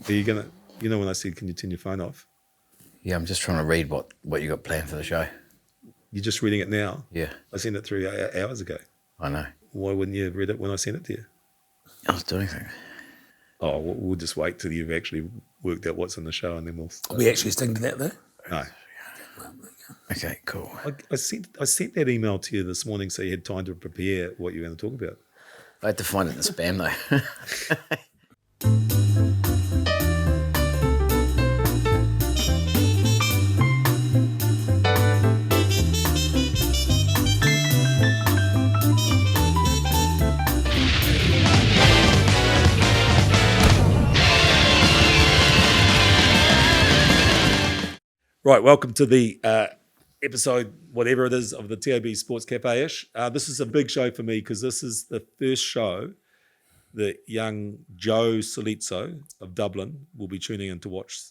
Are you gonna? You know when I said, "Can you turn your phone off?" Yeah, I'm just trying to read what you got planned for the show. You're just reading it now. Yeah, I sent it 3 hours ago. I know. Why wouldn't you have read it when I sent it to you? I was doing things. Oh, we'll just wait till you've actually worked out what's in the show, and then we'll. Are we actually sticking to that though? No. Okay, cool. I sent that email to you this morning, so you had time to prepare what you're going to talk about. I had to find it in the spam though. Right, welcome to the episode, whatever it is, of the TAB Sportscafe-ish. This is a big show for me because this is the first show that young Joe Solizzo of Dublin will be tuning in to watch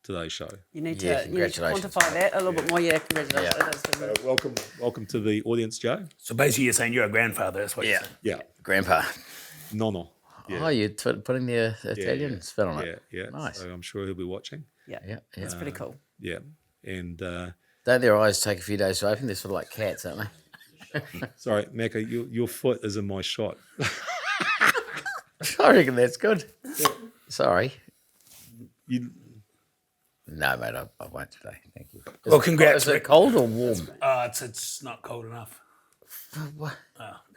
today's show. You need to congratulations. quantify that a little bit more. Yeah, congratulations. So welcome to the audience, Joe. So basically, you're saying you're a grandfather. That's what you're saying. Yeah, Grandpa. Nono. Yeah. Oh, you're putting the Italian spin on it. Yeah. Nice. So I'm sure he'll be watching. Yeah, Yeah. it's pretty cool. Yeah, and Don't their eyes take a few days to open? They're sort of like cats, aren't they? sorry, Macca, your foot is in my shot. I reckon that's good. Sorry. You, No, mate, I won't today. Thank you. Well, congrats. Is it cold or warm? It's not cold enough. What?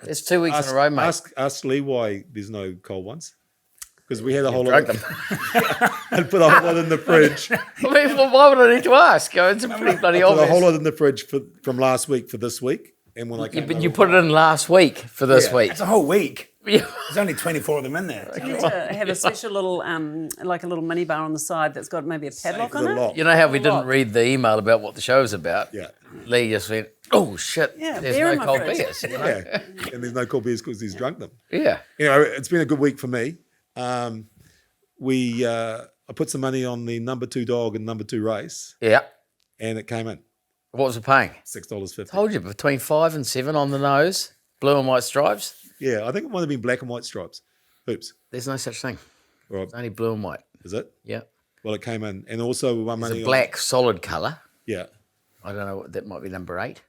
It's 2 weeks in a row, mate. ask Lee why there's no cold ones. Because we had a whole Drunk lot. them. And put a whole lot in the fridge. I mean, well, why would I need to ask? It's a pretty bloody Put a obvious. whole lot in the fridge from last week for this week. And when I came But you put it in last week for this week. It's a whole week. Yeah. There's only 24 of them in there. You need to have a special little, like a little mini bar on the side that's got maybe a padlock on it. You know how we didn't read the email about what the show's about? Yeah. Lee just went, oh, shit, Yeah, there's beer in no my cold fridge. beers. You know? Yeah. And there's no cold beers because he's drunk them. Yeah. You know, it's been a good week for me. I put some money on the number 2 dog and number 2 race, Yeah. and it came in What was it paying? $6.50. Told you, between 5 and 7 on the nose, blue and white stripes. Yeah, I think it might have been black and white stripes. Oops. There's no such thing. Right. It's only blue and white. Is it? Yeah. Well, it came in, and also we won It's money a black solid colour. Yeah. I don't know, that might be number 8.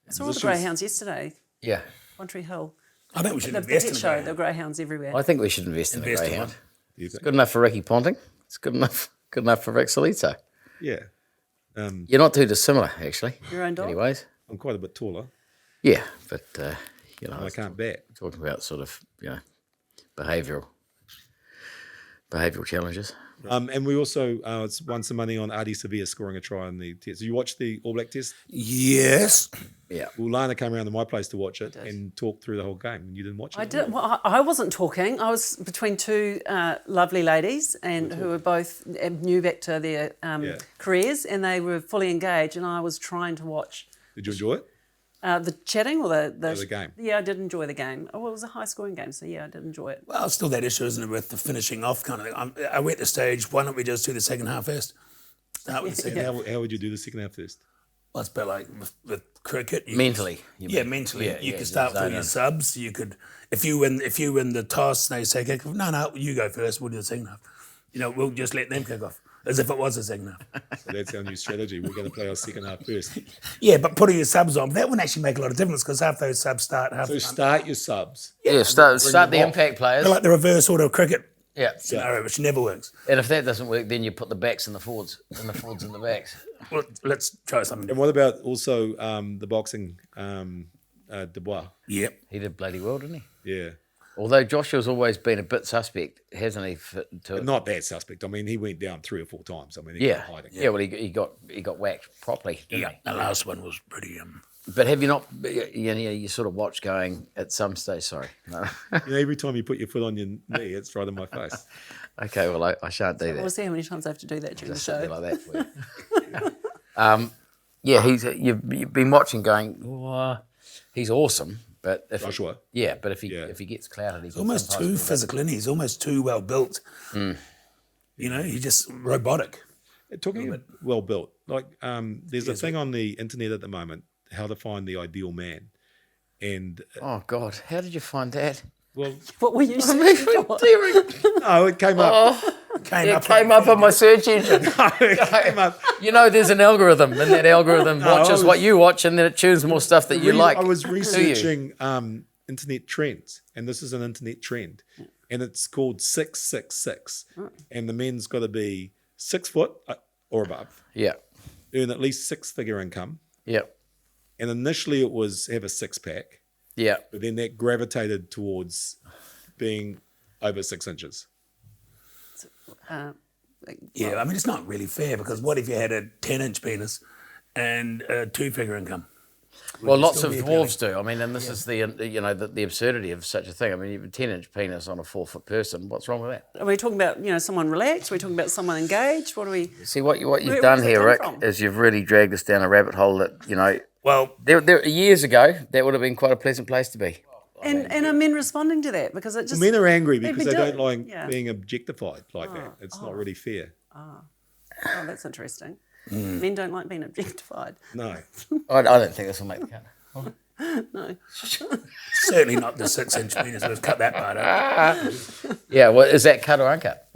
I saw all the greyhounds yesterday, Yeah. One Tree Hill. I think we should The invest in pet a show, greyhound. there were greyhounds everywhere. I think we should invest in the Invest in greyhound. one. Do you It's think? good enough for Ricky Ponting. It's good enough for Rick Solito. Yeah. You're not too dissimilar, actually. Your own dog? Anyways. I'm quite a bit taller, Yeah, but, you know, and I can't bat. talking about sort of, behavioural challenges. And we also won some money on Artie Sevilla scoring a try in the test. So you watched the All Black test? Yes. Yeah. Well, Lana came around to my place to watch it and talked through the whole game, and you didn't watch it. I did. Well, I wasn't talking. I was between two lovely ladies, and who were both new back to their careers, and they were fully engaged. And I was trying to watch Did you enjoy it? the chatting or the game. Yeah, I did enjoy the game. Oh, well, it was a high-scoring game, so yeah, I did enjoy it. Well, it's still that issue, isn't it, with the finishing off kind of thing. I went to stage, why don't we just do the second half first? Start with the second half. How would you do the second half first? Well, it's a bit like with cricket. Mentally. Mentally. Yeah, you yeah, could start zone through your in. subs. You could, if you win the toss, they say kick off. No, you go first. We'll do the second half. We'll just let them kick off as if it was the second half. So that's our new strategy. We're going to play our second half first. Yeah, but putting your subs on, that wouldn't actually make a lot of difference because half those subs start half. So start your subs. Yeah, start the them impact players. They're like the reverse order of cricket Yeah. scenario, which never works. And if that doesn't work, then you put the backs in the forwards, and the forwards in the backs. Well, let's try something And different. what about also the boxing, Dubois? Yep. He did bloody well, didn't he? Yeah. Although Joshua's always been a bit suspect, hasn't he? To it? Not bad suspect. I mean, he went down 3 or 4 times. I mean, he Yeah. got hiding. Yeah. Well, he got whacked properly, didn't Yeah. The last one was pretty. But have you not? You sort of watched going at some stage. Sorry. No. Every time you put your foot on your knee, it's right in my face. Okay. Well, I shan't do We'll that. see how many times I have to do that during Just the show. something like that for you. Yeah. You've been watching, going. Oh, he's awesome. But if Joshua. but if he gets clouded, he's Almost too physical, and he's almost too well built. He's just robotic. Talking about well built, like there's a thing on the internet at the moment, how to find the ideal man. And Oh God, how did you find that? well, What were you saying? no, it came up. It came up on my search engine. Came up. You know, there's an algorithm, and that algorithm watches what you watch, and then it tunes more stuff that you like. I was to you. researching internet trends, and this is an internet trend, and it's called 666, and the men's got to be 6 foot or above, Yeah. earn at least six-figure income, Yeah. and initially it was have a six-pack, Yeah. but then that gravitated towards being over 6 inches. Yeah, I mean, it's not really fair because what if you had a 10-inch penis and a 2-figure income? Well, Would it lots still of be appealing? dwarves do. I mean, and this is the absurdity of such a thing. I mean, you have a 10-inch penis on a 4-foot person. What's wrong with that? Are we talking about someone relaxed? Are we talking about someone engaged? What are we? See, what you've Where done does it here, come Rick, from? is you've really dragged us down a rabbit hole that, Well, there years ago, that would have been quite a pleasant place to be. And are men responding to that? Because it just Men are angry They'd because be they don't doing- like yeah. being objectified like that. It's not really fair. Oh, that's interesting. Men don't like being objectified. No. I don't think this will make the cut. No. certainly not the 6-inch penis. Let's cut that part out. Yeah, well, is that cut or uncut?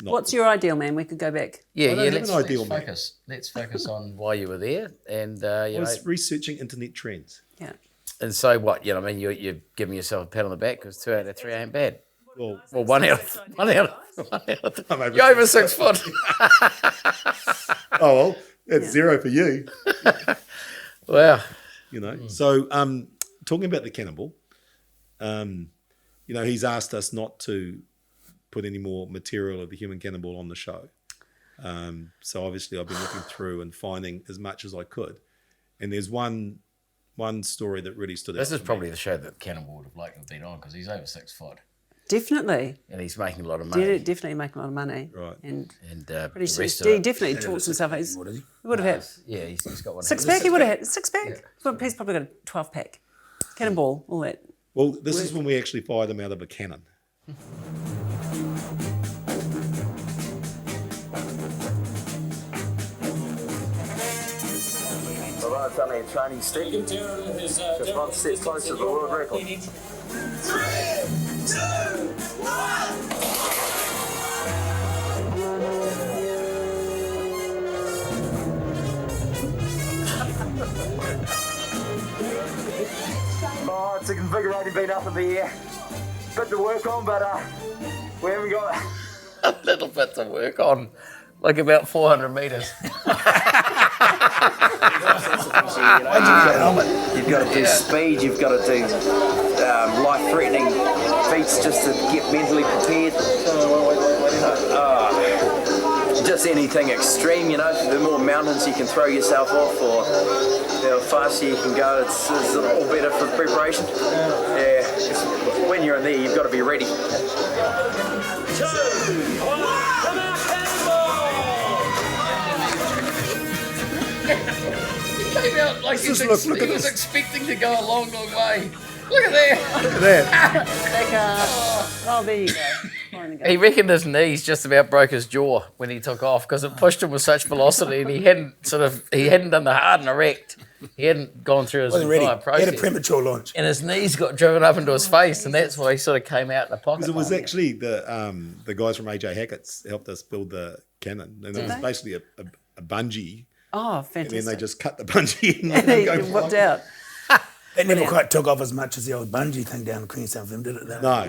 What's your ideal man? We could go back. Yeah, I don't have let's, an ideal let's man. focus. Let's focus on why you were there, and I was researching internet trends. Yeah. and so what? I mean, you're giving yourself a pat on the back because 2 out of 3 ain't bad. Well, Well, one out of I'm over you're over 6 foot. oh, well, that's 0 for you. Wow. So talking about the cannibal, he's asked us not to put any more material of the Human Cannonball on the show. So obviously I've been looking through and finding as much as I could. And there's one story that really stood out. This is to probably me. the show that Cannonball would have liked to have been on because he's over 6 foot Definitely. and he's making a lot of money. Definitely make a lot of money. Right. And And pretty the rest soon, of he it, definitely talks himself. He What is he? would have had yeah, he's got one. 6-pack. He would have had 6-pack. Well, he's probably got a 12-pack. Cannonball, all that. Well, this is when we actually fired them out of a cannon. It's only a training stick. Just one step closer to the world record. Oh, it's invigorating being up in the air. Bit to work on, but we haven't got A little bit to work on, like about 400 metres. You've got to do speed, you've got to do life-threatening feats just to get mentally prepared. Just anything extreme, the more mountains you can throw yourself off or the faster you can go, it's all better for preparation. Yeah, when you're in there, you've got to be ready. Came out like he was expecting to go a long, long way. Look at that. Look at that. Back up. Oh, there you go. Fine and go. He reckoned his knees just about broke his jaw when he took off because it pushed him with such velocity, and he hadn't done the hard and erect. He hadn't gone through his Wasn't ready. entire He process. had a premature launch. And his knees got driven up into his face, and that's why he sort of came out in the pocket. Because it was line. actually the guys from AJ Hackett's helped us build the cannon. And it was basically a bungee. Oh, And fantastic. then they just cut the bungee and And then he go whipped flying. out. It never quite took off as much as the old bungee thing down in Queenstown for them, did it? They No,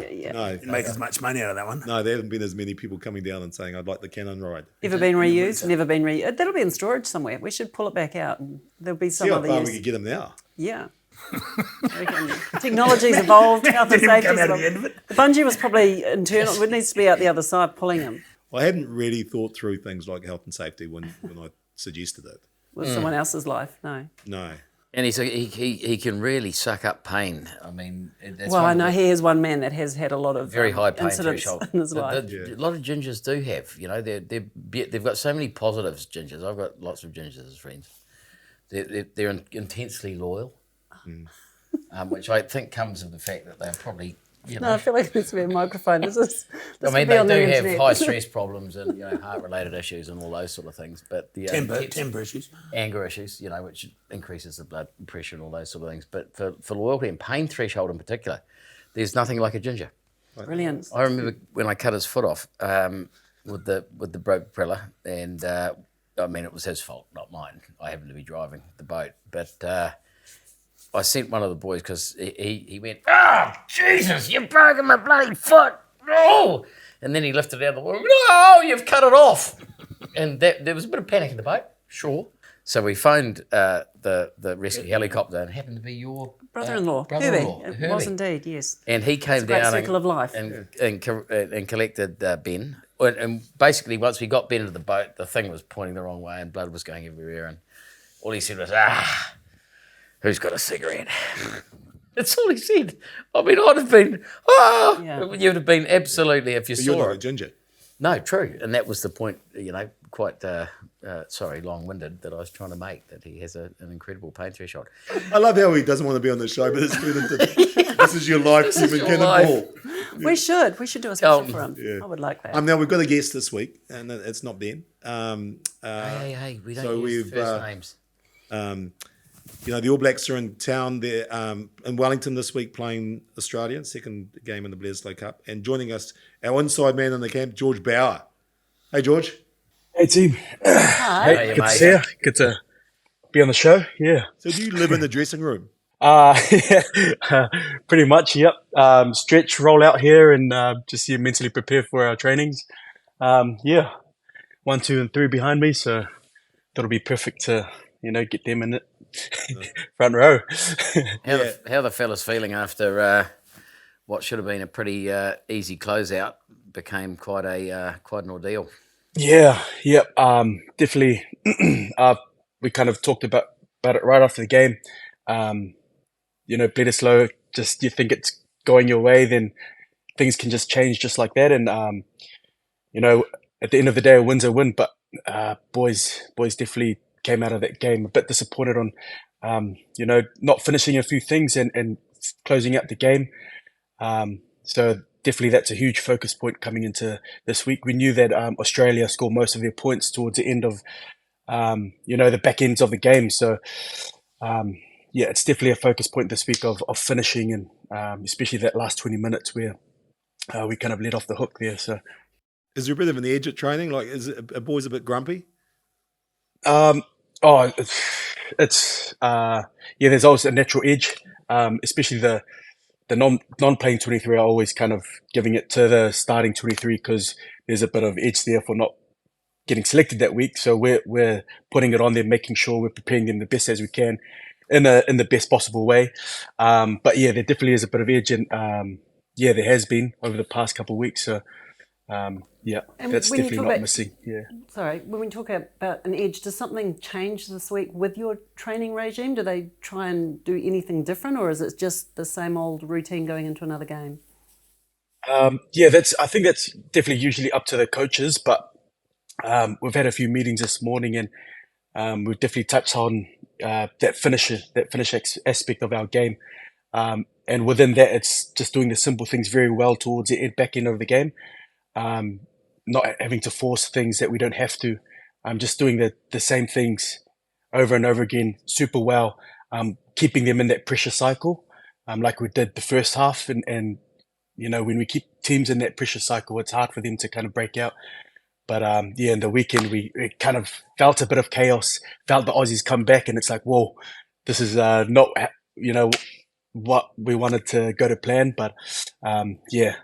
didn't make as much money out of that one. no, there haven't been as many people coming down and saying, I'd like the cannon ride. Never been reused, never been reused. That'll be in storage somewhere. We should pull it back out. And there'll be some See how other far we use. could get them now. Yeah. I reckon technology's evolved, health and Didn't even safety's come out at evolved. the end of it. The bungee was probably internal. It needs to be out the other side pulling him Well, I hadn't really thought through things like health and safety when I suggested it. with someone else's life. No. No. And he can really suck up pain. I mean, that's Well, one I of know the he is one man that has had a lot of very high pain incidents threshold. in his life. A lot of gingers do have. They've got so many positives. Gingers. I've got lots of gingers as friends. They're intensely loyal, which I think comes of the fact that they're probably. No, I feel like this to be a microphone. This I mean, could be they on the do have internet. high stress problems and heart-related issues and all those sort of things. But the Temper issues. anger issues, which increases the blood pressure and all those sort of things. But for loyalty and pain threshold in particular, there's nothing like a ginger. Brilliant. I remember when I cut his foot off with the broke propeller, and I mean, it was his fault, not mine. I happened to be driving the boat, but I sent one of the boys because he went, "Oh, Jesus, you've broken my bloody foot!" Oh! And then he lifted it out of the water. "No, you've cut it off!" And there was a bit of panic in the boat, sure. So we phoned the rescue helicopter, and it happened to be your Brother-in-law, brother-in-law, Herbie. It Herbie. was indeed, yes. And he came a great down circle of life. and collected Ben. And basically, once we got Ben into the boat, the thing was pointing the wrong way and blood was going everywhere. And all he said was, "Who's got a cigarette?" That's all he said. I mean, I'd have been, Yeah. you'd have been absolutely, if you You're saw not a it. ginger. No, true. And that was the point, quite, long-winded that I was trying to make, that he has an incredible pain threshold. I love how he doesn't want to be on the show, but it's turned into this is your life, This is Human your Cannonball. We should do a special Oh, for him. yeah. I would like that. Now we've got a guest this week, and it's not Ben. Hey, we don't so use we've, first names. The All Blacks are in town there in Wellington this week playing Australia, second game in the Bledisloe Cup. And joining us, our inside man in the camp, George Bauer. Hey, George. Hey team, Hi. Hey, good mate. to see you. Good to be on the show. Yeah, So do you live in the dressing room? pretty much. Yep. Stretch, roll out here, and just mentally prepare for our trainings. 1, 2, and 3 behind me, so that'll be perfect to get them in it front row. How the fellas feeling after what should have been a pretty easy closeout became quite an ordeal. Yeah. Yep. Definitely. We kind of talked about it right after the game. Bledisloe, just you think it's going your way, then things can just change just like that. And at the end of the day, a win's a win. But boys definitely came out of that game a bit disappointed on, not finishing a few things and closing out the game. So definitely that's a huge focus point coming into this week. We knew that Australia scored most of their points towards the end of, the back ends of the game. So, it's definitely a focus point this week of finishing, and especially that last 20 minutes where we kind of let off the hook there. So, Is there a bit of an edge at training? Like, is it, are boys a bit grumpy? it's there's always a natural edge, especially the non-playing 23 are always kind of giving it to the starting 23 because there's a bit of edge there for not getting selected that week. So we're putting it on them, making sure we're preparing them the best as we can in the best possible way. But yeah, there definitely is a bit of edge, and there has been over the past couple of weeks. So And that's when you definitely talk not about- missing. Yeah. Sorry, when we talk about an edge, does something change this week with your training regime? Do they try and do anything different, or is it just the same old routine going into another game? I think that's definitely usually up to the coaches, but we've had a few meetings this morning, and we've definitely touched on that finish aspect of our game. And within that, it's just doing the simple things very well towards the back end of the game. Not having to force things that we don't have to. Just doing the same things over and over again super well, keeping them in that pressure cycle, like we did the first half. And when we keep teams in that pressure cycle, it's hard for them to kind of break out. But in the weekend, we kind of felt a bit of chaos, felt the Aussies come back, and it's like, whoa, this is not, what we wanted to go to plan. But Yeah,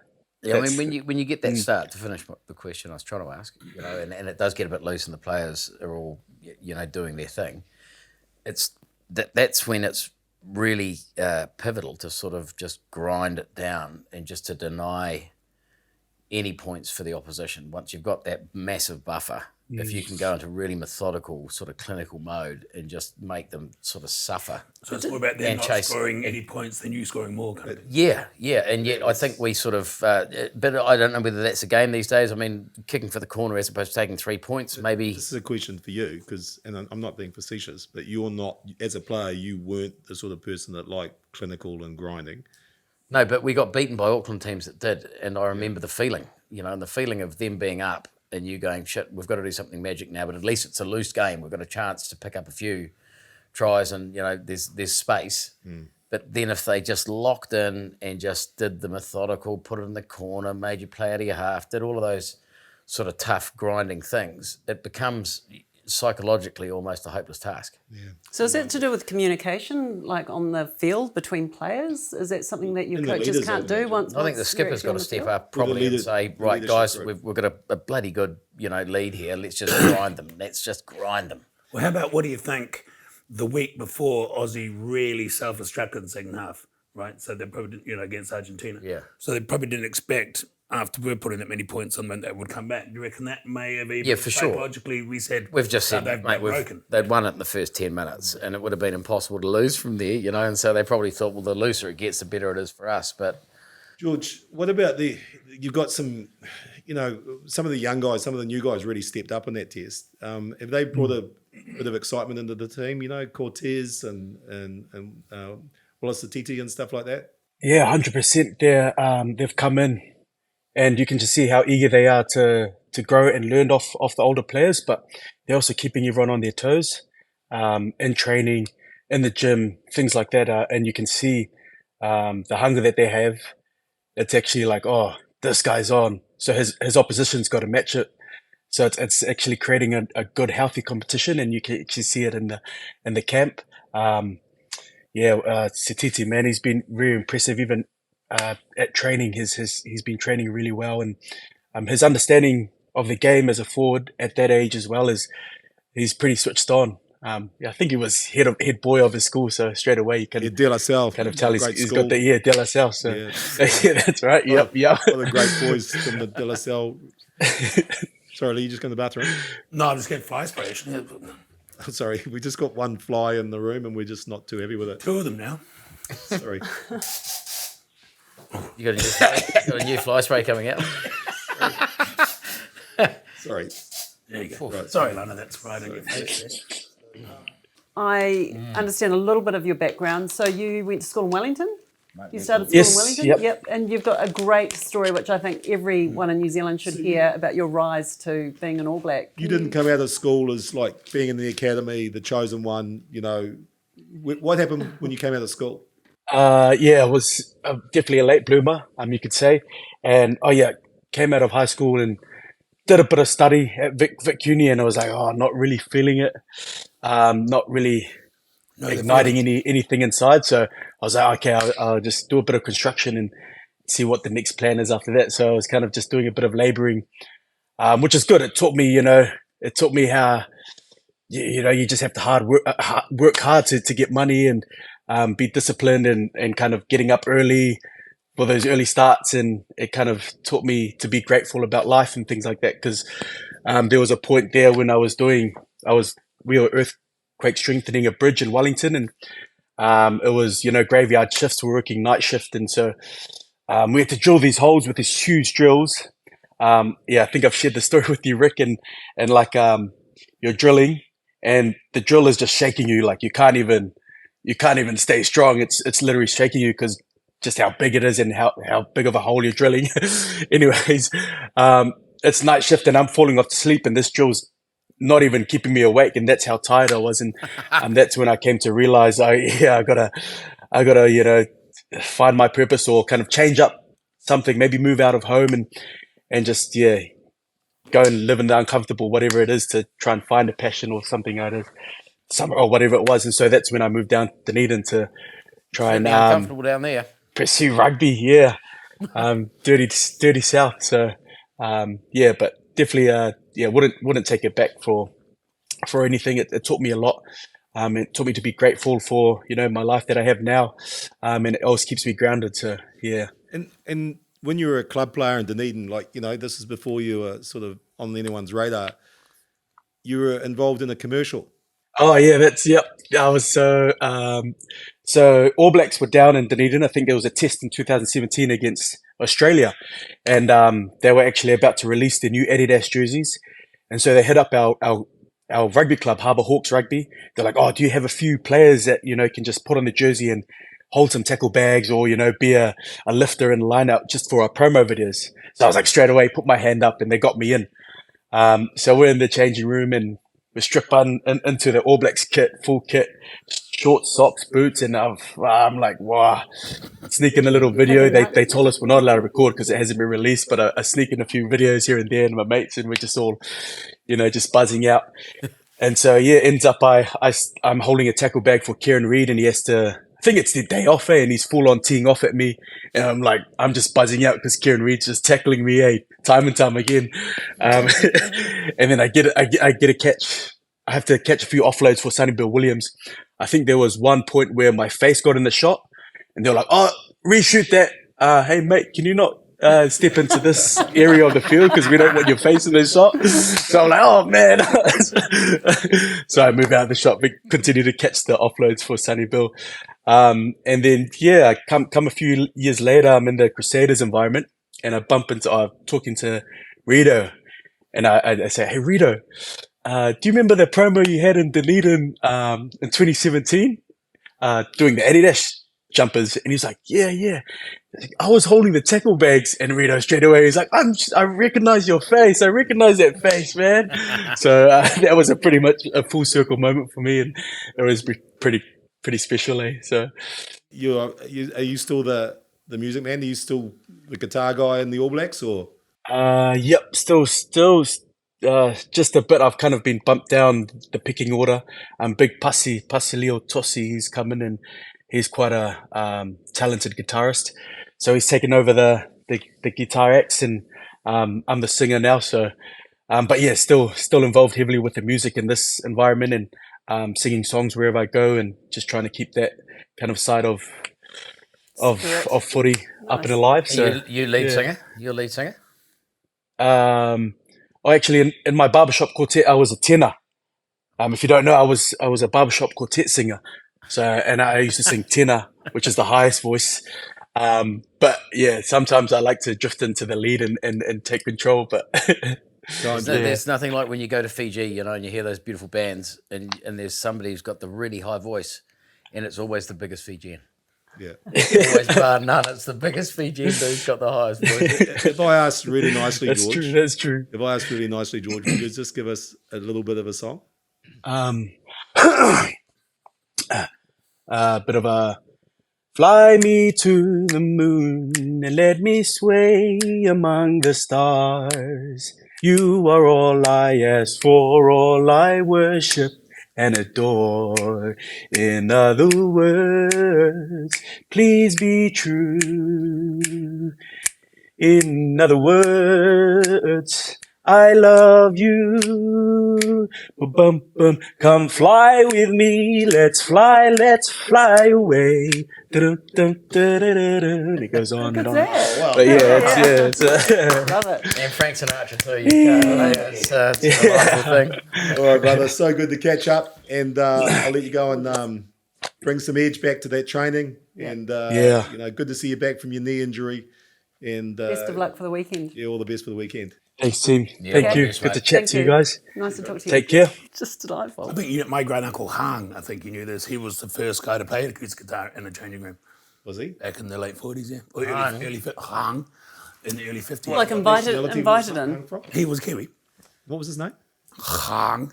I mean, when you get that start, to finish the question I was trying to ask, and it does get a bit loose and the players are all, doing their thing, that's when it's really pivotal to sort of just grind it down and just to deny any points for the opposition. Once you've got that massive buffer, if you can go into really methodical, sort of clinical mode and just make them sort of suffer. So it's more about them And not chase- scoring any points than you scoring more. Kind of thing. Yeah, and yet I think we sort of, but I don't know whether that's a game these days. I mean, kicking for the corner as opposed to taking 3 points, maybe. This is a question for you and I'm not being facetious, but you're not, as a player, you weren't the sort of person that liked clinical and grinding. No, but we got beaten by Auckland teams that did, and I remember the feeling, and the feeling of them being up and you going, shit, we've got to do something magic now, but at least it's a loose game. We've got a chance to pick up a few tries and, there's space. But then if they just locked in and just did the methodical, put it in the corner, made you play out of your half, did all of those sort of tough grinding things, it becomes psychologically almost a hopeless task. So is it to do with communication, like on the field between players? Is that something that your And the coaches leaders, can't I'd do imagine. once? I think the once you're skipper's actually got on to the step field? up probably and say, right, leadership guys, group. we've got a bloody good, lead here. Let's just grind them. Let's just grind them. Well, how about what do you think the week before Aussie really self-destructed in the second half, right? So they probably didn't, against Argentina. Yeah. So they probably didn't expect after we're putting that many points on them that would come back. Do you reckon that may have even For sure. psychologically we said We've just said, they've mate, broken? they'd won it in the first 10 minutes and it would have been impossible to lose from there, and so they probably thought, well, the looser it gets, the better it is for us. But George, what about you've got some, some of the young guys, some of the new guys really stepped up in that test. Have they brought a bit of excitement into the team, Cortez and Wallace Titi and stuff like that? Yeah, 100%. They've come in, and you can just see how eager they are to grow and learn off the older players. But they're also keeping everyone on their toes, in training, in the gym, things like that. And you can see the hunger that they have. It's actually like, oh, this guy's on, so his opposition's got to match it. So it's actually creating a good, healthy competition, and you can actually see it in the camp. Sititi, man, he's been really impressive. Even at training, he's been training really well, and his understanding of the game as a forward at that age as well he's pretty switched on. I think he was head boy of his school, so straight away you can De La Salle, kind of tell he's school. got the De La Salle. So yeah, that's right. Yep. All the great boys from the De La Salle. Sorry, Lee, you just go to the bathroom? No, I'm just getting fly spray. Sorry, we just got one fly in the room and we're just not too heavy with it. Two of them now. Sorry. you got a new fly spray coming out. Sorry. There you go. Right. Sorry, Lana, that's right on your face. I understand a little bit of your background. So you went to school in Wellington? You started school Yes, in Wellington? yep. And you've got a great story, which I think everyone in New Zealand should hear, about your rise to being an All Black. You didn't come out of school as like being in the academy, the chosen one, What happened when you came out of school? I was definitely a late bloomer, you could say. And came out of high school and did a bit of study at Vic Uni, and I was like, not really feeling it, not really igniting anything inside. So I was like, okay, I'll just do a bit of construction and see what the next plan is after that. So I was kind of just doing a bit of labouring, which is good. It taught me, how, you just have to work hard to get money and be disciplined and kind of getting up early for those early starts. And it kind of taught me to be grateful about life and things like that. Because there was a point there when we were earthquake strengthening a bridge in Wellington, and it was, graveyard shifts. We're working night shift. And so we had to drill these holes with these huge drills. I think I've shared the story with you, Rick, and like you're drilling and the drill is just shaking you. Like you can't even stay strong. It's literally shaking you because just how big it is and how big of a hole you're drilling. Anyways, it's night shift and I'm falling off to sleep, and this drill's not even keeping me awake, and that's how tired I was. And that's when I came to realize, I gotta find my purpose, or kind of change up something, maybe move out of home and just go and live in the uncomfortable, whatever it is, to try and find a passion or something or whatever it was. And so that's when I moved down to Dunedin to try and uncomfortable down there. pursue rugby. Dirty South. So but definitely wouldn't take it back for anything. It taught me a lot. It taught me to be grateful for my life that I have now, and it always keeps me grounded. So And when you were a club player in Dunedin, this is before you were sort of on anyone's radar, you were involved in a commercial. Oh yeah, I was so All Blacks were down in Dunedin. I think there was a test in 2017 against Australia, and they were actually about to release their new Adidas jerseys, and so they hit up our rugby club, Harbour Hawks Rugby. They're like, "Oh, do you have a few players that can just put on the jersey and hold some tackle bags, or be a lifter in the lineup just for our promo videos?" So I was like, straight away, put my hand up, and they got me in. So we're in the changing room and we're stripped into the All Blacks kit, full kit, short socks, boots, and I'm like, wow. Sneaking a little video. They told us we're not allowed to record because it hasn't been released, but I sneak in a few videos here and there, and my mates, and we're just all, just buzzing out. And so ends up I'm holding a tackle bag for Kieran Reid, and he has to. I think it's the day off, and he's full on teeing off at me, and I'm just buzzing out because Kieran Reid's just tackling me, time and time again. And then I get a catch. I have to catch a few offloads for Sonny Bill Williams. I think there was one point where my face got in the shot, and they were like, "Oh, reshoot that! Hey mate, can you not step into this area of the field because we don't want your face in the shot?" So I'm like, "Oh man!" So I move out of the shot, but continue to catch the offloads for Sonny Bill. And then I come a few years later, I'm in the Crusaders environment, and I bump into talking to Rito, and I say, "Hey Rito, do you remember the promo you had in Dunedin in 2017 doing the Adidas jumpers?" And he's like, yeah. I was holding the tackle bags, and Rito straight away, he's like, I recognize your face. I recognize that face, man. So that was pretty much a full circle moment for me, and it was pretty special, eh? So, Are you still the music man? Are you still the guitar guy in the All Blacks, or? Yep, still, just a bit. I've kind of been bumped down the picking order. Big Pasilio Tossi, he's coming, and he's quite a talented guitarist. So he's taken over the guitar acts, and I'm the singer now. So, but yeah, still involved heavily with the music in this environment, and singing songs wherever I go, and just trying to keep that kind of side of footy up and alive. So you lead singer? You're lead singer? Actually, in my barbershop quartet, I was a tenor. If you don't know, I was a barbershop quartet singer. So, and I used to sing tenor, which is the highest voice. But yeah, sometimes I like to drift into the lead and take control. But there's nothing like when you go to Fiji, and you hear those beautiful bands, and there's somebody who's got the really high voice, and it's always the biggest Fijian. Yeah. Always bar none. It's the biggest Fijian who's got the highest voice. If I asked really nicely, that's George. That's true. If I asked really nicely, George, would you just give us a little bit of a song? Bit of a fly me to the moon and let me sway among the stars. You are all I ask for, all I worship and adore. In other words, please be true. In other words, I love you. Bum, bum. Come fly with me. Let's fly away. Dun, dun, dun, dun, dun, dun. It goes on and on. Wow. But it's Love it. And Frank Sinatra too. It's a delightful thing. All right, brother. So good to catch up, and I'll let you go and bring some edge back to that training. And good to see you back from your knee injury. And Best of luck for the weekend. Yeah, all the best for the weekend. Thanks, team. Yeah, Thank you. thanks, Good to mate. chat Thank to you you. guys. Nice to talk to you. Take care. Just delightful. I think my great uncle Hang, I think you knew this. He was the first guy to play acoustic guitar in the changing room Was he? back in the late 40s, yeah. Or Hang. Hang in the early 50s. Like invited nationality was he in. from? He was Kiwi. What was his name? Hang.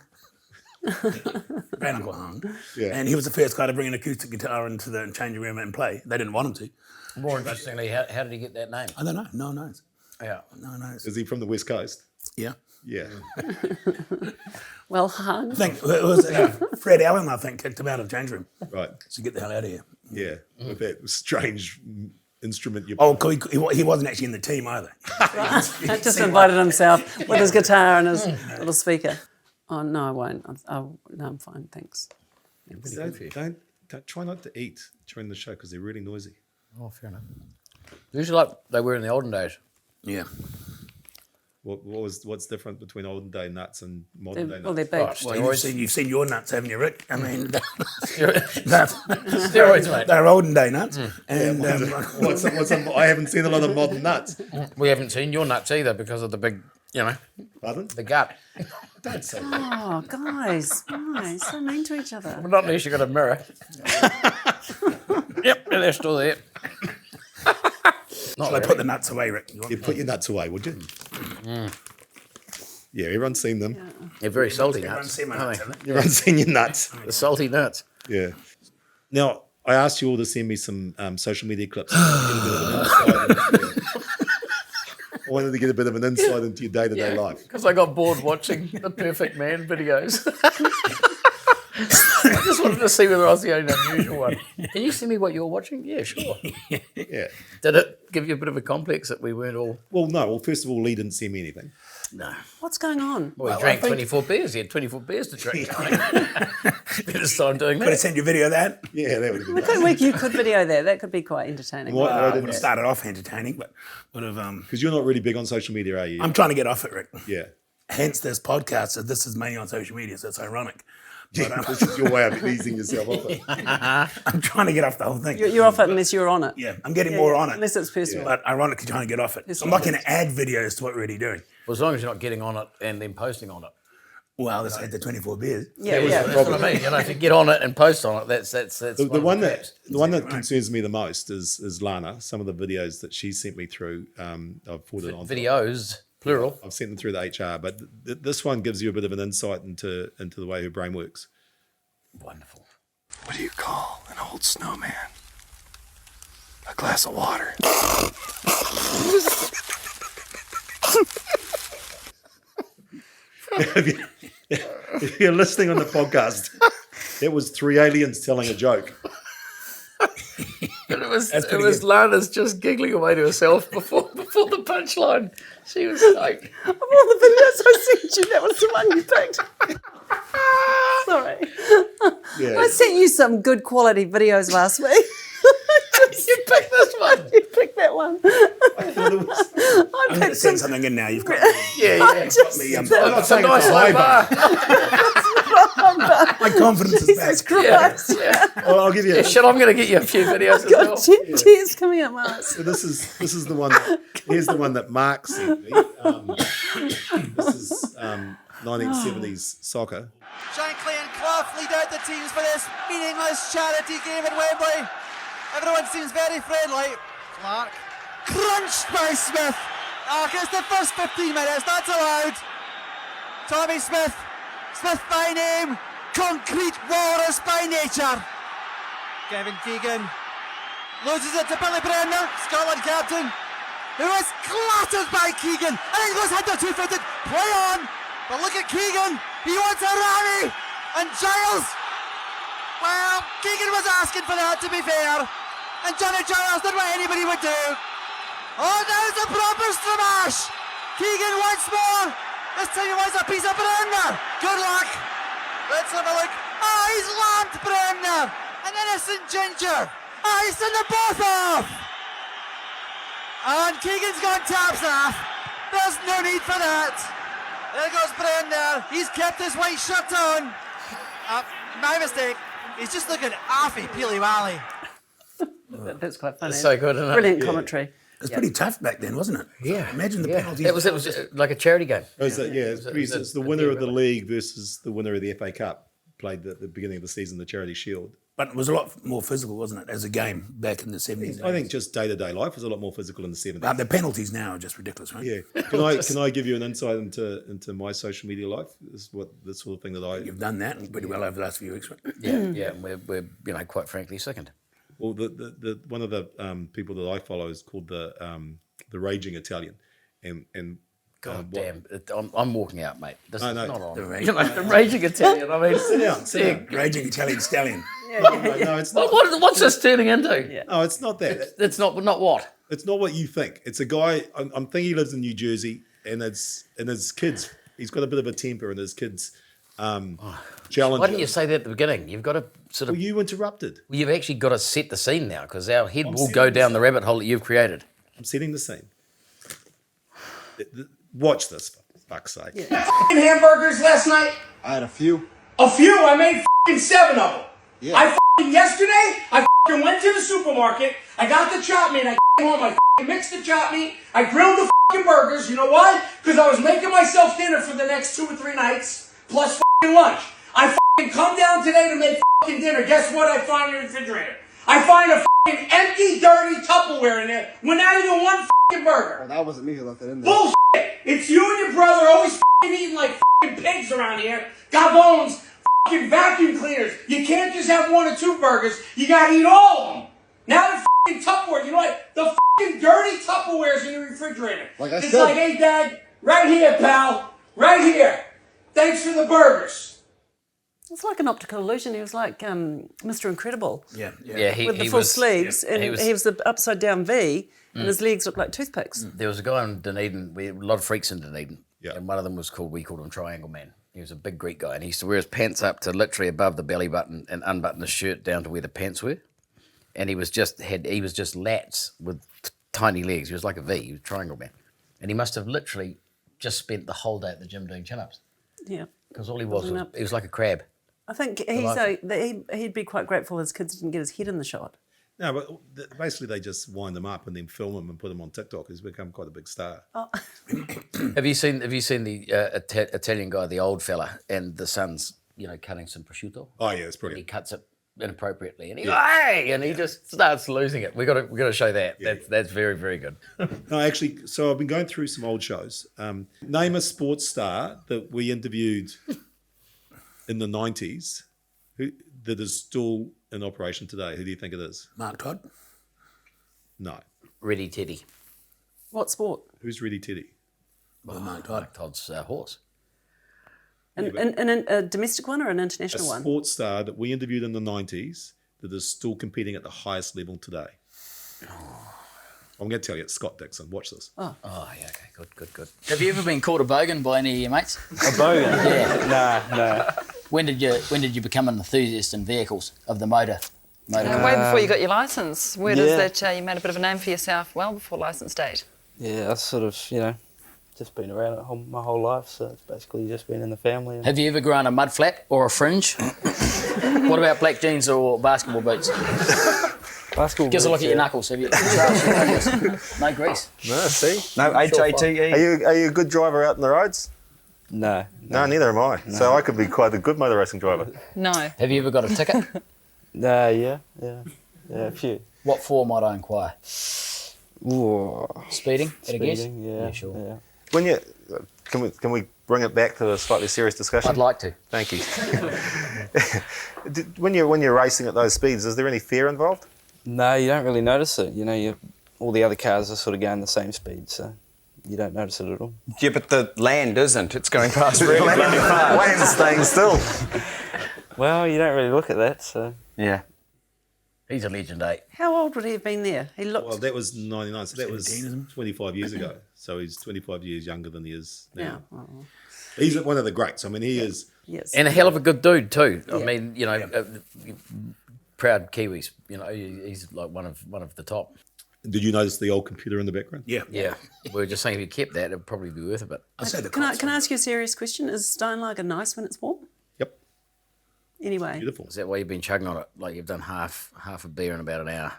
Great uncle Hang. Yeah. And he was the first guy to bring an acoustic guitar into the changing room and play. They didn't want him to. More interestingly, how did he get that name? I don't know. No one knows. Yeah. No one knows. Is he from the West Coast? Yeah. Yeah. Well, hung. I think it was Fred Allen, I think, kicked him out of the change room. Right. So get the hell out of here. Yeah. With that strange instrument you Oh, he wasn't actually in the team either. Just invited himself with his guitar and his little speaker. Oh, no, I won't. No, I'm fine, thanks. Don't try not to eat during the show because they're really noisy. Oh, fair enough. Usually like they were in the olden days. Yeah. What's different between olden day nuts and modern day Well, nuts? they're big. Well, you've seen your nuts, haven't you, Rick? I mean, Steroids, mate. they're olden day nuts. And I haven't seen a lot of modern nuts. We haven't seen your nuts either because of the big, Pardon? the gut. Don't say that. Oh, guys, so mean to each other. Well, not unless you've got a mirror. Yep, they're still there. shall I put the nuts away, Rick? You put your nuts away, would you? Yeah, everyone's seen them. They're very salty Everyone's nuts. seen my aren't nuts, they? haven't they? Everyone's seen your nuts. The salty nuts. Yeah. Now, I asked you all to send me some social media clips. I wanted to get a bit of an insight into your day-to-day life. Because I got bored watching the Perfect Man videos. I just wanted to see whether I was the only unusual one. Can you send me what you're watching? Yeah, sure. Yeah. Did it give you a bit of a complex that we weren't all... Well, no. Well, first of all, Lee didn't send me anything. No. What's going on? Well, he drank 24 beers. He had 24 beers to drink. Better start doing Could I that. send you a video of that? Yeah, that would have been Good week, you could video there. That could be quite entertaining. What? I would have started off entertaining, but would have. Because you're not really big on social media, are you? I'm trying to get off it, Rick. Yeah. Hence this podcast. So this is mainly on social media, so it's ironic. Yeah, this is your way of easing yourself off it. I'm trying to get off the whole thing. You're off it unless you're on it. Yeah, I'm getting more on it. Unless it's personal. But ironically trying to get off it. I'm not going to add videos to what we're already doing. Well, as long as you're not getting on it and then posting on it. Well, let's add the 24 beers. Yeah. That's what I mean. You know, if you get on it and post on it, that's The one that concerns me the most is Lana. Some of the videos that she sent me through, I've forwarded on. Videos, plural. I've sent them through the HR, but this one gives you a bit of an insight into the way her brain works. Wonderful. What do you call an old snowman? A glass of water. If you're listening on the podcast, it was 3 aliens telling a joke. But it was Lana's just giggling away to herself before the punchline. She was like, Of all the videos I sent you, that was the one you picked. Sorry. Yeah. I sent you some good quality videos last week. you picked this one. You picked that one. I'm going I to picked send some. something in now. You've got Yeah. Just, me. I'm not It's a saying it's nice a high low bar. bar. my confidence is Jesus back. Christ. Yeah. Well, I'll give you. Shit, I'm going to get you a few videos as well. Got tears coming out my eyes. So this is the one. Here's the one that Marc sent me. This is 1970s soccer. Shankly and Clough lead out the teams for this meaningless charity game at Wembley. Everyone seems very friendly. Clark crunched by Smith. It's the first 15 minutes, that's allowed. Tommy Smith, Smith by name, concrete walrus by nature. Kevin Keegan loses it to Billy Bremner, Scotland captain, who is clattered by Keegan. And he goes head to two-footed, play on. But look at Keegan, he wants a rally. And Giles, well, Keegan was asking for that, to be fair. And Johnny Giles did what anybody would do. Oh, there's a proper stramash. Keegan once more. This time he wants a piece of Bremner. Good luck. Let's have a look. Oh, he's lamped Bremner. An innocent ginger. Oh, he's sent them both off. And Keegan's gone taps off. There's no need for that. There goes Bremner. He's kept his white shirt on. My mistake. He's just looking offy, peely wally. That's quite funny. It's so good, isn't it? Brilliant commentary. It was pretty tough back then, wasn't it? Yeah. Imagine the penalties. It was like a charity game. It's the winner of the league versus the winner of the FA Cup played at the beginning of the season, the Charity Shield. But it was a lot more physical, wasn't it, as a game back in the 70s? I think just day-to-day life was a lot more physical in the 70s. The penalties now are just ridiculous, right? Yeah. Can I give you an insight into my social media life? This is what the sort of thing that I... You've done that pretty well over the last few weeks, right? Yeah, and we're quite frankly sickened. Well, the one of the people that I follow is called the Raging Italian, and God damn, I'm walking out, mate. This is not on. The The raging Italian. I mean, sit down. Raging Italian stallion. No, it's not. What's this turning into? Yeah. No, it's not that. It's not what. It's not what you think. It's a guy. I'm thinking he lives in New Jersey, and his kids. He's got a bit of a temper, and his kids challenge. Why didn't you say that at the beginning? You've got to sort of. Well, you interrupted. Well, you've actually got to set the scene now, because our head will go down the rabbit hole that you've created. I'm setting the scene. Watch this, for fuck's sake. Hamburgers last night? I had a few. A few? I made 7 of them. Yeah. Yesterday, I went to the supermarket, I got the chop meat, I home, I mixed the chop meat, I grilled the burgers. You know why? Because I was making myself dinner for the next 2 or 3 nights, plus lunch. I come down today to make dinner. Guess what I find in the refrigerator? I find a empty, dirty Tupperware in there with not even one burger. Oh, that wasn't me who left it in there. Bullshit! It's you and your brother always eating like pigs around here. Got bones. fucking vacuum cleaners. You can't just have 1 or 2 burgers. You gotta eat all of them. Now the fucking Tupperware, you know what? The fucking dirty Tupperware's in your refrigerator. It's like, hey, Dad, right here, pal. Right here. Thanks for the burgers. It's like an optical illusion. He was like Mr. Incredible. Yeah. With the full sleeves, and he was the upside down V, and his legs looked like toothpicks. There was a guy in Dunedin, we had a lot of freaks in Dunedin, Yeah. and one of them we called him Triangle Man. He was a big Greek guy, and he used to wear his pants up to literally above the belly button and unbutton his shirt down to where the pants were. And he was just lats with tiny legs. He was like a V, he was Triangle Man. And he must have literally just spent the whole day at the gym doing chin-ups. Yeah. Because all he was like a crab. I think he'd be quite grateful his kids didn't get his head in the shot. No, but basically they just wind them up and then film them and put them on TikTok. He's become quite a big star. Oh. Have you seen the Italian guy, the old fella, and the son's cutting some prosciutto? Oh yeah, it's He brilliant. cuts it inappropriately, and he just starts losing it. We got to show that. Yeah. That's very, very good. No, actually, so I've been going through some old shows. Name a sports star that we interviewed in the 90s that is still in operation today. Who do you think it is? Mark Todd. No. Ready Teddy. What sport? Who's Ready Teddy? Well, Mark Todd. Mark Todd's horse. A domestic one or an A international one? sports star that we interviewed in the 90s that is still competing at the highest level today. I'm going to tell you, it's Scott Dixon. Watch this. Oh, yeah, okay, good. Have you ever been called a bogan by any of your mates? A bogan? Yeah. No. When did you become an enthusiast in vehicles of the motor? Way before you got your licence. Where does that, you made a bit of a name for yourself well before licence date? Yeah, I've sort of, just been around it my whole life, so it's basically just been in the family. Have you ever grown a mud flap or a fringe? What about black jeans or basketball boots? Basketball Give us a look boots, at your knuckles. Have you? No grease. No, see? No HATE. Are you a good driver out on the roads? No. No, neither am I. No. So I could be quite a good motor racing driver. No. Have you ever got a ticket? Yeah, a few. What for, might I inquire? Ooh. Speeding? At a guess? Yeah, sure. Yeah. When you can we bring it back to a slightly serious discussion? I'd like to. Thank you. When you're racing at those speeds, is there any fear involved? No, you don't really notice it. All the other cars are sort of going the same speed, so you don't notice it at all. Yeah, but the land isn't. It's going past really fast. Land's staying still. Well, you don't really look at that, so... Yeah. He's a legend, eh? How old would he have been there? He looked... Well, that was 99, so that was 17, 25 years ago. So he's 25 years younger than he is now. Yeah. He's one of the greats. I mean, he is... Yes. And a hell of a good dude too. I Yeah. mean, proud Kiwis. He's like one of the top. Did you notice the old computer in the background? Yeah. We were just saying if you kept that, it'd probably be worth a bit. Can I ask you a serious question? Is Steinlager nice when it's warm? Yep. Anyway. Beautiful. Is that why you've been chugging on it? Like you've done half a beer in about an hour?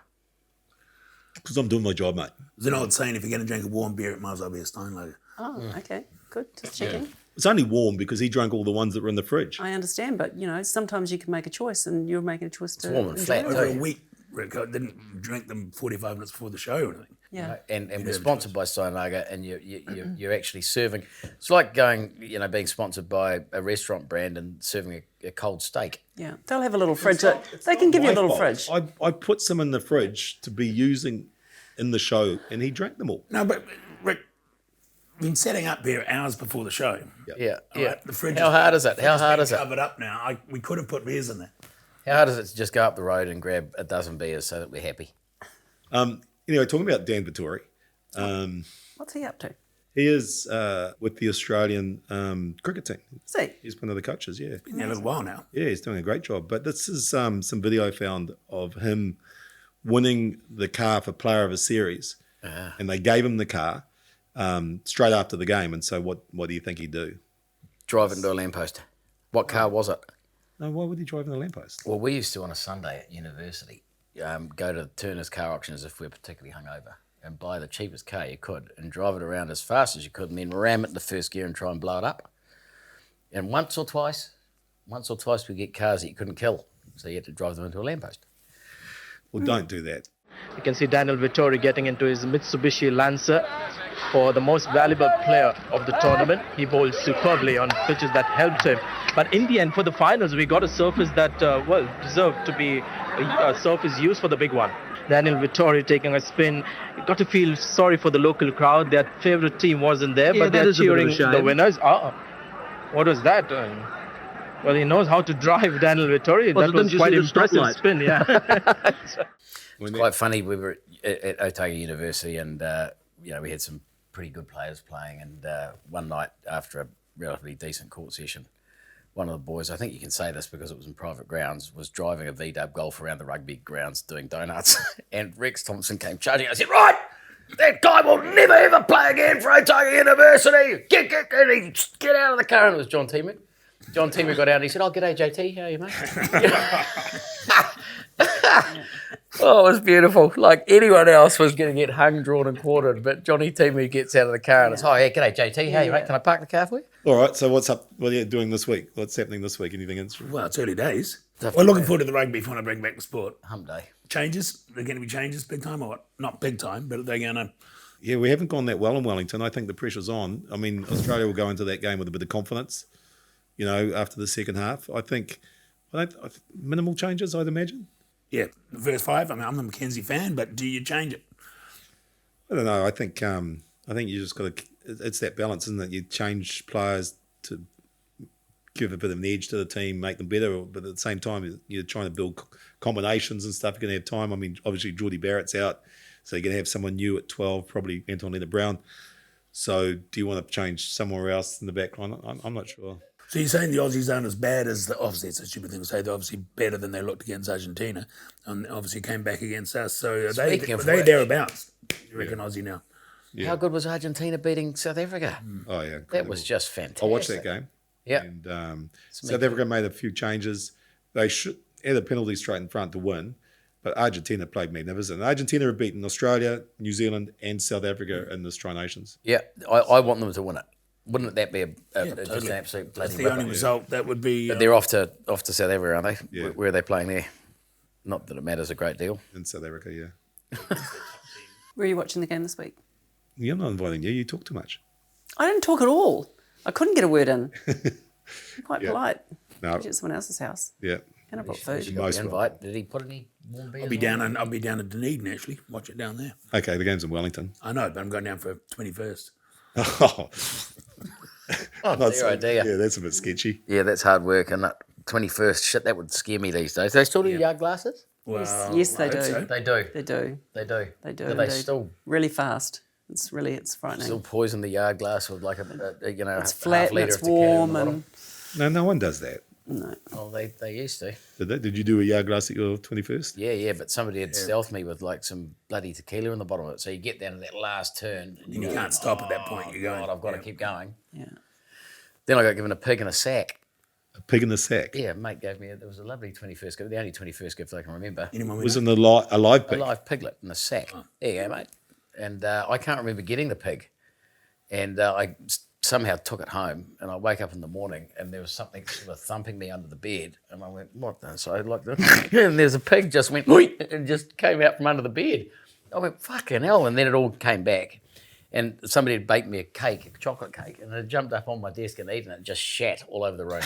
Because I'm doing my job, mate. There's an old saying, if you're going to drink a warm beer, it might as well be a Steinlager. Oh, okay. Good. Just checking. It's only warm because he drank all the ones that were in the fridge. I understand, but, sometimes you can make a choice and you're making a choice to warm and enjoy flat, it. Over a week, Rick, I didn't drink them 45 minutes before the show or anything. Yeah. And we're sponsored by Steinlager, and you're actually serving. It's like going, being sponsored by a restaurant brand and serving a cold steak. Yeah. They'll have a little fridge. They can give you a little fridge. I put some in the fridge to be using in the show, and he drank them all. No, but Rick, we've been setting up here hours before the show. Yeah. Right, the fridge How hard is it? How hard is it? Covered up now. We could have put beers in there. How hard is it to just go up the road and grab a dozen beers so that we're happy? Anyway, talking about Dan Vettori. What's he up to? He is with the Australian cricket team. See? He's one of the coaches, yeah. Been there a little while now. Yeah, he's doing a great job. But this is some video I found of him winning the car for Player of a Series. And they gave him the car straight after the game. And so what do you think he'd do? Drive it into a lamppost. What car was it? No, why would he drive in a lamppost? Well, we used to on a Sunday at university go to Turner's car auction as if we were particularly hungover and buy the cheapest car you could and drive it around as fast as you could and then ram it into first gear and try and blow it up. And once or twice we get cars that you couldn't kill, so you had to drive them into a lamppost. Well, don't do that. You can see Daniel Vettori getting into his Mitsubishi Lancer. for the most valuable player of the tournament. He bowled superbly on pitches that helped him. But in the end, for the finals, we got a surface that, deserved to be a surface used for the big one. Daniel Vettori taking a spin. You got to feel sorry for the local crowd. Their favourite team wasn't there, but they're cheering the winners. What was that? Well, he knows how to drive, Daniel Vettori. That was quite impressive spin, yeah. It's quite funny. We were at Otago University, and we had some pretty good players playing. And one night after a relatively decent court session, one of the boys, I think you can say this because it was in private grounds, was driving a V-dub golf around the rugby grounds doing donuts. And Rex Thompson came charging. I said, right, that guy will never ever play again for Otago University. Get out of the car. And it was John Timu. John Timu got out and he said, g'day JT, how are you, mate? Oh, it was beautiful. Like anyone else was going to get hung, drawn and quartered, but Johnny Timu gets out of the car and it's, g'day JT, how are you, mate? Can I park the car for you? All right, so what's up? What are you doing this week? What's happening this week? Anything interesting? Well, it's early days. We're looking forward to the rugby if you want to bring back the sport. Hump day. Changes? Are there going to be changes big time or what? Not big time, but they're going to... Yeah, we haven't gone that well in Wellington. I think the pressure's on. I mean, Australia will go into that game with a bit of confidence, after the second half. I think minimal changes, I'd imagine. Yeah, the first five. I mean, I'm a Mackenzie fan, but do you change it? I don't know. I think you just got to. It's that balance, isn't it? You change players to give a bit of an edge to the team, make them better, but at the same time, you're trying to build combinations and stuff. You're going to have time. I mean, obviously, Geordie Barrett's out, so you're going to have someone new at 12, probably Anton Leonard-Brown. So, do you want to change somewhere else in the back line? I'm not sure. So you're saying the Aussies aren't as bad as obviously it's a stupid thing to say. They're obviously better than they looked against Argentina, and obviously came back against us. So are they thereabouts? You reckon Aussie now? Yeah. How good was Argentina beating South Africa? Oh yeah, that was just fantastic. I watched that game. Yeah, and South Africa made a few changes. They should had a penalty straight in front to win, but Argentina played magnificent. Argentina have beaten Australia, New Zealand, and South Africa in this Tri Nations. Yeah, I want them to win it. Wouldn't that be totally. just an absolute bloody That's the only result that would be... But they're off to South Africa, aren't they? Yeah. Where are they playing there? Not that it matters a great deal. In South Africa, yeah. Were you watching the game this week? Yeah, I'm not inviting you. You talk too much. I didn't talk at all. I couldn't get a word in. I'm quite polite. No. At someone else's house. Yeah. And I brought food. Invite. Did he put any warm beers? I'll be down at Dunedin actually. Watch it down there. Okay, the game's in Wellington. I know, but I'm going down for 21st. Dear. Yeah, that's a bit sketchy. Yeah, that's hard work. And that 21st, shit, that would scare me these days. Do they still do yard glasses? Well, yes, they do. So. They do. They do. They do. They do. Do they still really fast? It's frightening. Still poison the yard glass with like it's flat and it's warm and no one does that. No. Oh, they used to. Did you do a yard glass at your 21st? Yeah, but somebody had stealthed me with like some bloody tequila in the bottom of it. So you get down to that last turn. And you can't stop at that point. You're going. I've got to keep going. Yeah. Then I got given a pig in a sack. A pig in the sack? Yeah, mate gave me it was a lovely 21st gift. The only 21st gift I can remember. Was it a live pig? A live piglet in a sack. Oh. There you go, mate. And I can't remember getting the pig. And I somehow took it home, and I wake up in the morning and there was something sort of thumping me under the bed, and I went, what the? So I looked, and there's a pig just went and just came out from under the bed. I went, fucking hell, and then it all came back. And somebody had baked me a cake, a chocolate cake, and it jumped up on my desk and eaten it, and just shat all over the room.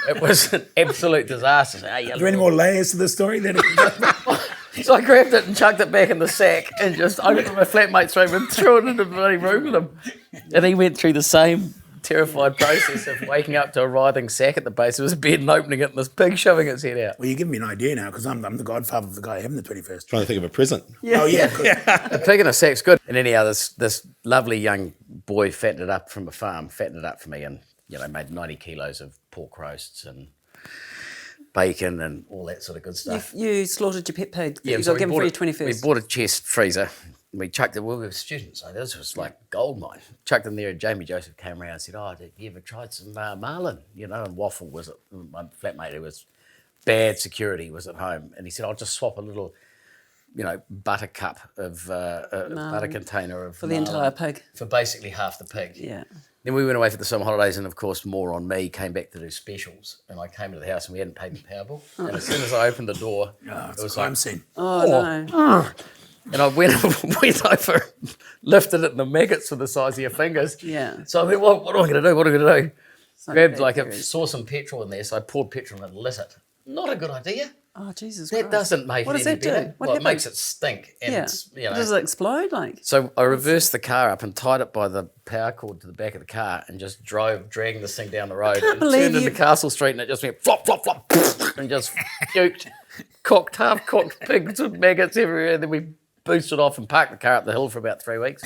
It was an absolute disaster. So, are there any more layers to the story? So I grabbed it and chucked it back in the sack and just opened my flatmate's room and threw it into the bloody room with him. And he went through the same terrified process of waking up to a writhing sack at the base of his bed and opening it and this pig shoving its head out. Well, you're giving me an idea now because I'm the godfather of the guy having the 21st. Trying to think of a present. Yeah. Oh, yeah. A pig in a sack's good. And anyhow, this lovely young boy fattened it up from a farm, fattened it up for me and, made 90 kilos of pork roasts and bacon and all that sort of good stuff. You slaughtered your pet pig that you got given for your 21st. We bought a chest freezer. We chucked it, we were students, so this was like gold mine. Chucked in there and Jamie Joseph came around and said, have you ever tried some marlin? And Waffle was it, my flatmate who was bad security was at home. And he said, I'll just swap a little, butter cup of, butter container of for the entire pig. For basically half the pig. Yeah. Then we went away for the summer holidays and, of course, more on me, came back to do specials. And I came to the house and we hadn't paid the power bill. And as soon as I opened the door, it was a crime scene. Oh, no. And I went over, lifted it, and the maggots were the size of your fingers. Yeah. So I went, what am I going to do? What am I going to do? Grabbed bacteria. saw some petrol in there, so I poured petrol and lit it. Not a good idea. Oh, Jesus That Christ. doesn't make What it does any that do? better. What Well, it happens? makes it stink. And Yeah. it's, you know. Does it explode? Like, So I reversed the car up and tied it by the power cord to the back of the car and just dragging this thing down the road. can't And believe turned into Castle Street and it just went flop, flop, flop, and just puked. Half-cooked pigs with maggots everywhere. And then we boosted off and parked the car up the hill for about 3 weeks.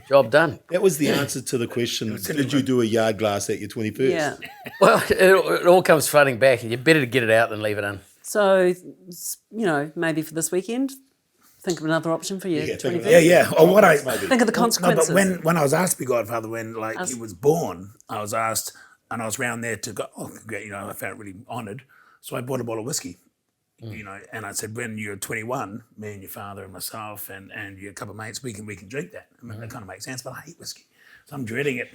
Job done. That was the answer to the question, did you do a yard glass at your 21st? yeah. Well, it all comes flooding back and you're better to get it out than leave it in. So, maybe for this weekend, think of another option for you. Yeah, think of 21st. Yeah. Or what I Think of the consequences. No, but when I was asked to be godfather, when he was born, I was asked, and I was round there to go. Oh, great! I felt really honoured, so I bought a bottle of whiskey. And I said, when you're 21, me and your father and myself and your couple of mates, we can drink that. I mean, that kind of makes sense. But I hate whiskey, so I'm dreading it.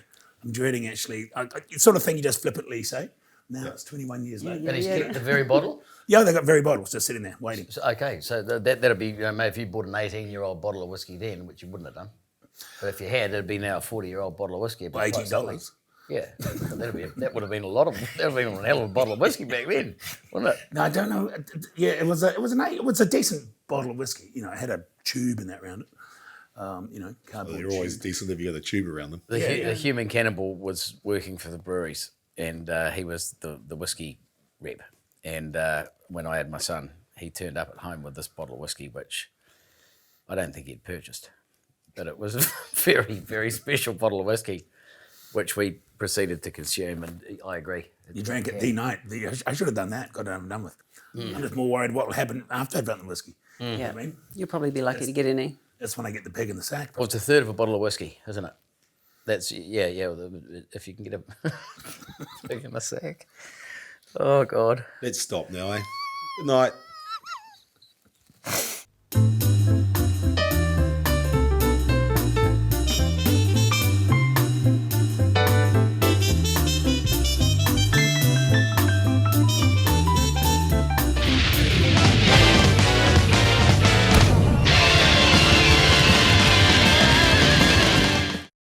I'm dreading actually. It's sort of thing you just flippantly say. Now it's 21 years later. But he's kept the very bottle? Yeah, they got very bottles just sitting there waiting. So, okay, so that'd be, maybe if you bought an 18-year-old bottle of whiskey then, which you wouldn't have done. But if you had, it'd be now a 40-year-old bottle of whiskey. By $18. Yeah, that would have been a hell of a bottle of whiskey back then, wouldn't it? No, I don't know. Yeah, it was a decent bottle of whiskey. It had a tube in that round it. Cardboard. They're always decent if you got a tube around them. The Human Cannonball was working for the breweries, and he was the whiskey rep. And when I had my son, he turned up at home with this bottle of whiskey, which I don't think he'd purchased, but it was a very, very special bottle of whiskey, which we proceeded to consume, and I agree. You drank it the night. I should have done that. Got it over and done with. I'm just more worried what will happen after I've done the whiskey. You know what I mean? You'll probably be lucky to get any. That's when I get the pig in the sack. Well, it's a third of a bottle of whiskey, isn't it? That's, yeah. If you can get a pig in the sack. Oh, God. Let's stop now, eh? Good night.